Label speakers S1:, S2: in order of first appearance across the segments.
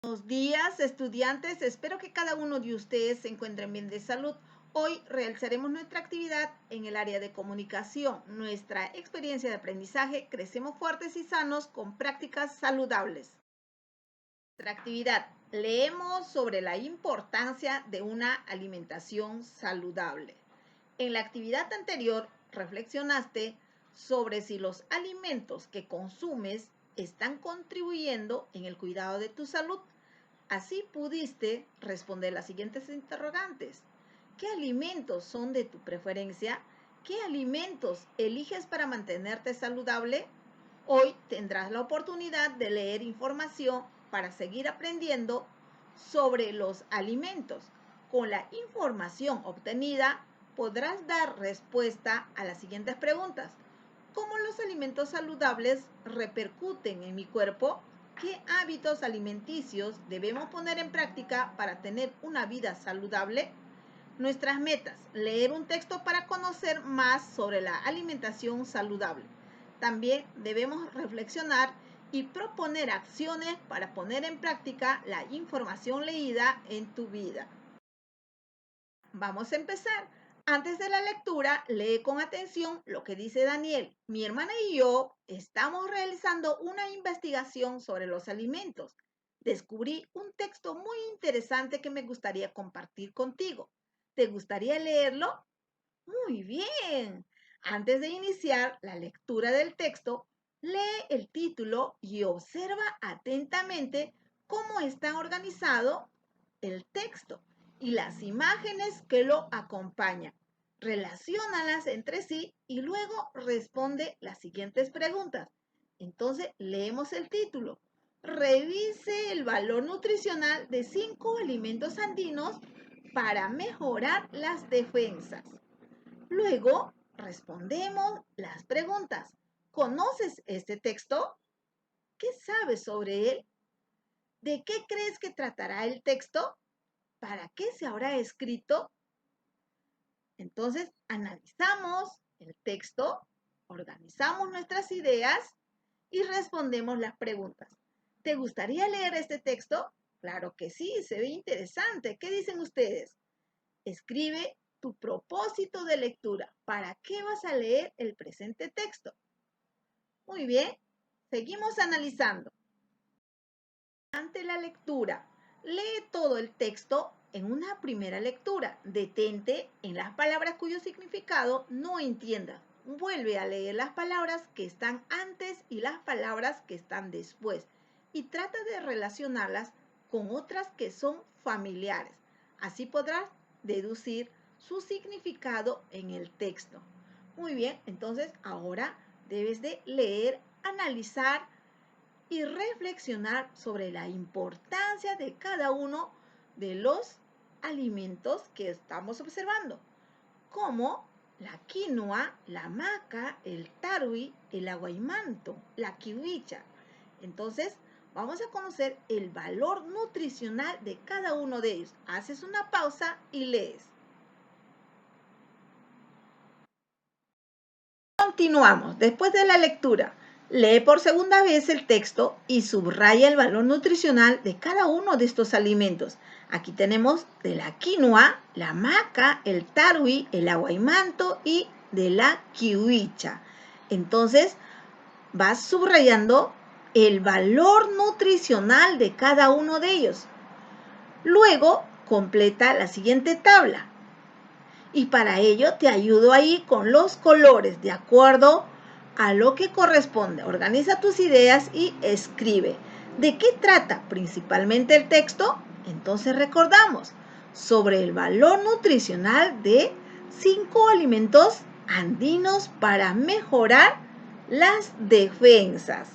S1: Buenos días, estudiantes. Espero que cada uno de ustedes se encuentren bien de salud. Hoy realizaremos nuestra actividad en el área de comunicación. Nuestra experiencia de aprendizaje, crecemos fuertes y sanos con prácticas saludables. Nuestra actividad, leemos sobre la importancia de una alimentación saludable. En la actividad anterior, reflexionaste sobre si los alimentos que consumes están contribuyendo en el cuidado de tu salud. Así pudiste responder las siguientes interrogantes. ¿Qué alimentos son de tu preferencia? ¿Qué alimentos eliges para mantenerte saludable? Hoy tendrás la oportunidad de leer información para seguir aprendiendo sobre los alimentos. Con la información obtenida podrás dar respuesta a las siguientes preguntas. ¿Cómo los alimentos saludables repercuten en mi cuerpo? ¿Qué hábitos alimenticios debemos poner en práctica para tener una vida saludable? Nuestras metas: leer un texto para conocer más sobre la alimentación saludable. También debemos reflexionar y proponer acciones para poner en práctica la información leída en tu vida. Vamos a empezar. Antes de la lectura, lee con atención lo que dice Daniel. Mi hermana y yo estamos realizando una investigación sobre los alimentos. Descubrí un texto muy interesante que me gustaría compartir contigo. ¿Te gustaría leerlo? Muy bien. Antes de iniciar la lectura del texto, lee el título y observa atentamente cómo está organizado el texto y las imágenes que lo acompañan. Relaciónalas entre sí y luego responde las siguientes preguntas. Entonces, leemos el título. Revise el valor nutricional de 5 alimentos andinos para mejorar las defensas. Luego, respondemos las preguntas. ¿Conoces este texto? ¿Qué sabes sobre él? ¿De qué crees que tratará el texto? ¿Para qué se habrá escrito? Entonces, analizamos el texto, organizamos nuestras ideas y respondemos las preguntas. ¿Te gustaría leer este texto? Claro que sí, se ve interesante. ¿Qué dicen ustedes? Escribe tu propósito de lectura. ¿Para qué vas a leer el presente texto? Muy bien, seguimos analizando. Ante la lectura, lee todo el texto en una primera lectura. Detente en las palabras cuyo significado no entiendas. Vuelve a leer las palabras que están antes y las palabras que están después y trata de relacionarlas con otras que son familiares. Así podrás deducir su significado en el texto. Muy bien, entonces ahora debes de leer, analizar y reflexionar sobre la importancia de cada uno de los alimentos que estamos observando, como la quinoa, la maca, el tarwi, el aguaimanto, la kiwicha. Entonces, vamos a conocer el valor nutricional de cada uno de ellos. Haces una pausa y lees. Continuamos. Después de la lectura, lee por segunda vez el texto y subraya el valor nutricional de cada uno de estos alimentos. Aquí tenemos de la quinoa, la maca, el tarwi, el aguaimanto y de la kiwicha. Entonces, vas subrayando el valor nutricional de cada uno de ellos. Luego, completa la siguiente tabla. Y para ello te ayudo ahí con los colores de acuerdo a lo que corresponde. Organiza tus ideas y escribe. ¿De qué trata principalmente el texto? Entonces recordamos sobre el valor nutricional de 5 alimentos andinos para mejorar las defensas.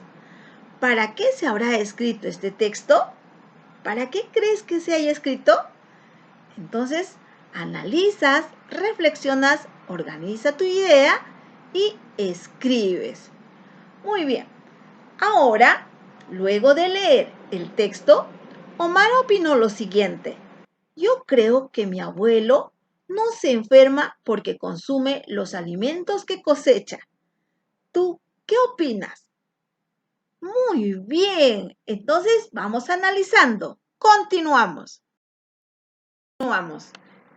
S1: ¿Para qué se habrá escrito este texto? ¿Para qué crees que se haya escrito? Entonces, analizas, reflexionas, organiza tu idea y escribes. Muy bien. Ahora, luego de leer el texto, Omar opinó lo siguiente. Yo creo que mi abuelo no se enferma porque consume los alimentos que cosecha. ¿Tú qué opinas? Muy bien. Entonces, vamos analizando. Continuamos.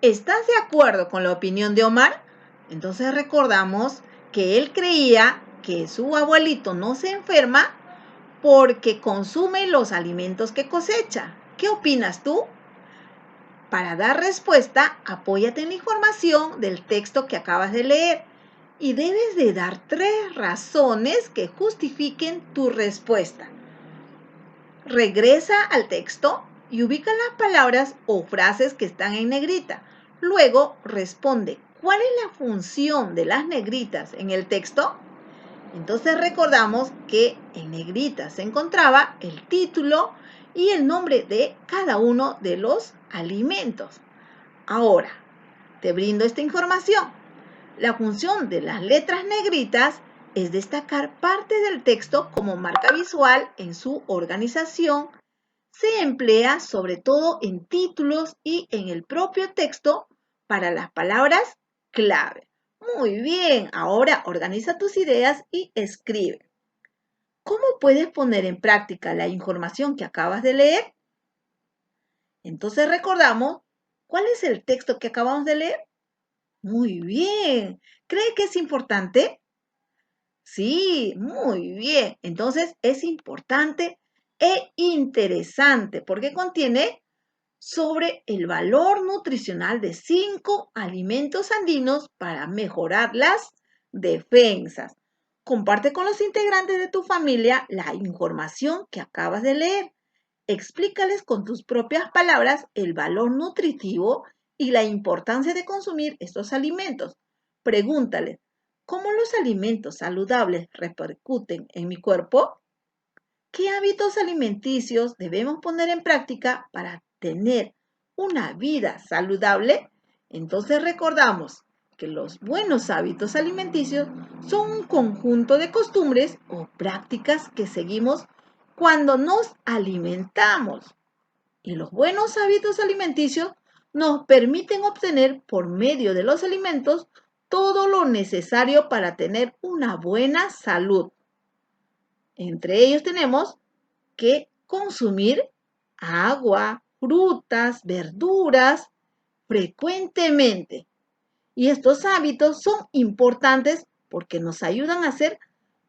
S1: ¿Estás de acuerdo con la opinión de Omar? Entonces recordamos que él creía que su abuelito no se enferma porque consume los alimentos que cosecha. ¿Qué opinas tú? Para dar respuesta, apóyate en la información del texto que acabas de leer y debes de dar 3 razones que justifiquen tu respuesta. Regresa al texto y ubica las palabras o frases que están en negrita. Luego responde, ¿cuál es la función de las negritas en el texto? Entonces recordamos que en negrita se encontraba el título y el nombre de cada uno de los alimentos. Ahora, te brindo esta información. La función de las letras negritas es destacar parte del texto como marca visual en su organización. Se emplea sobre todo en títulos y en el propio texto para las palabras clave. Muy bien, ahora organiza tus ideas y escribe. ¿Cómo puedes poner en práctica la información que acabas de leer? Entonces recordamos, ¿cuál es el texto que acabamos de leer? Muy bien. ¿Cree que es importante? Sí, muy bien. Entonces es importante e interesante porque contiene sobre el valor nutricional de 5 alimentos andinos para mejorar las defensas. Comparte con los integrantes de tu familia la información que acabas de leer. Explícales con tus propias palabras el valor nutritivo y la importancia de consumir estos alimentos. Pregúntales, ¿cómo los alimentos saludables repercuten en mi cuerpo? ¿Qué hábitos alimenticios debemos poner en práctica para tener una vida saludable? Entonces recordamos que los buenos hábitos alimenticios son un conjunto de costumbres o prácticas que seguimos cuando nos alimentamos. Y los buenos hábitos alimenticios nos permiten obtener por medio de los alimentos todo lo necesario para tener una buena salud. Entre ellos tenemos que consumir agua, frutas, verduras frecuentemente. Y estos hábitos son importantes porque nos ayudan a ser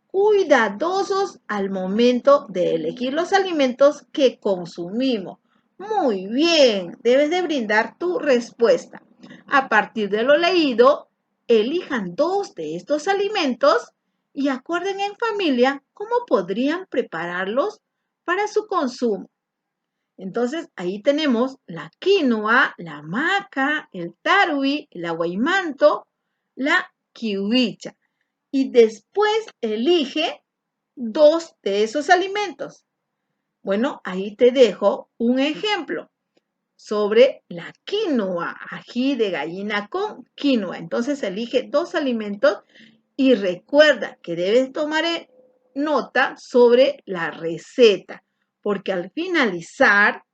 S1: cuidadosos al momento de elegir los alimentos que consumimos. Muy bien, debes de brindar tu respuesta. A partir de lo leído, elijan 2 de estos alimentos y acuerden en familia cómo podrían prepararlos para su consumo. Entonces, ahí tenemos la quinoa, la maca, el tarwi, el aguaimanto, la kiwicha. Y después elige 2 de esos alimentos. Bueno, ahí te dejo un ejemplo sobre la quinoa, ají de gallina con quinoa. Entonces elige 2 alimentos y recuerda que debes tomar nota sobre la receta, porque al finalizar,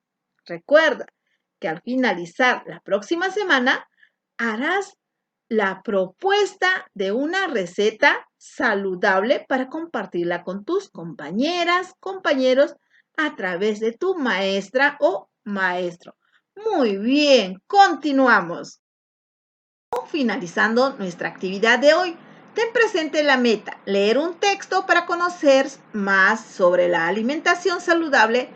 S1: recuerda que al finalizar la próxima semana harás la propuesta de una receta saludable para compartirla con tus compañeras, compañeros a través de tu maestra o maestro. Muy bien, continuamos. Finalizando nuestra actividad de hoy, ten presente la meta, leer un texto para conocer más sobre la alimentación saludable,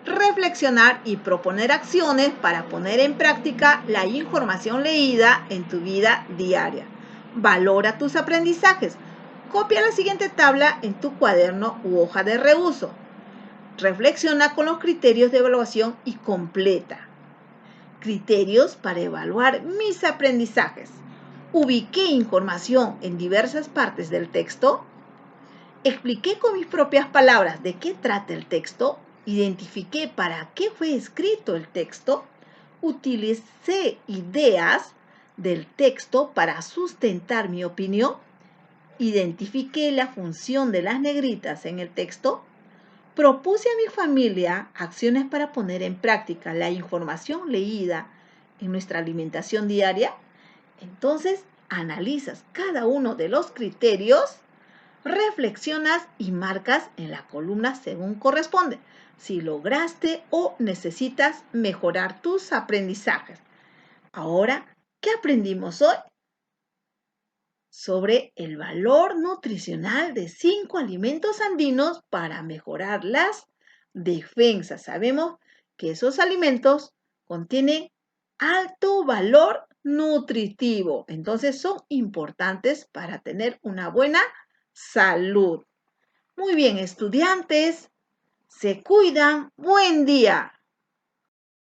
S1: reflexionar y proponer acciones para poner en práctica la información leída en tu vida diaria. Valora tus aprendizajes. Copia la siguiente tabla en tu cuaderno u hoja de reuso. Reflexiona con los criterios de evaluación y completa. Criterios para evaluar mis aprendizajes. Ubiqué información en diversas partes del texto. Expliqué con mis propias palabras de qué trata el texto. Identifiqué para qué fue escrito el texto. Utilicé ideas del texto para sustentar mi opinión. Identifiqué la función de las negritas en el texto. Propuse a mi familia acciones para poner en práctica la información leída en nuestra alimentación diaria. Entonces, analizas cada uno de los criterios Reflexionas y marcas en la columna según corresponde si lograste o necesitas mejorar tus aprendizajes. Ahora, ¿qué aprendimos hoy? Sobre el valor nutricional de 5 alimentos andinos para mejorar las defensas. Sabemos que esos alimentos contienen alto valor nutritivo, entonces son importantes para tener una buena salud. Muy bien, estudiantes, se cuidan. Buen día.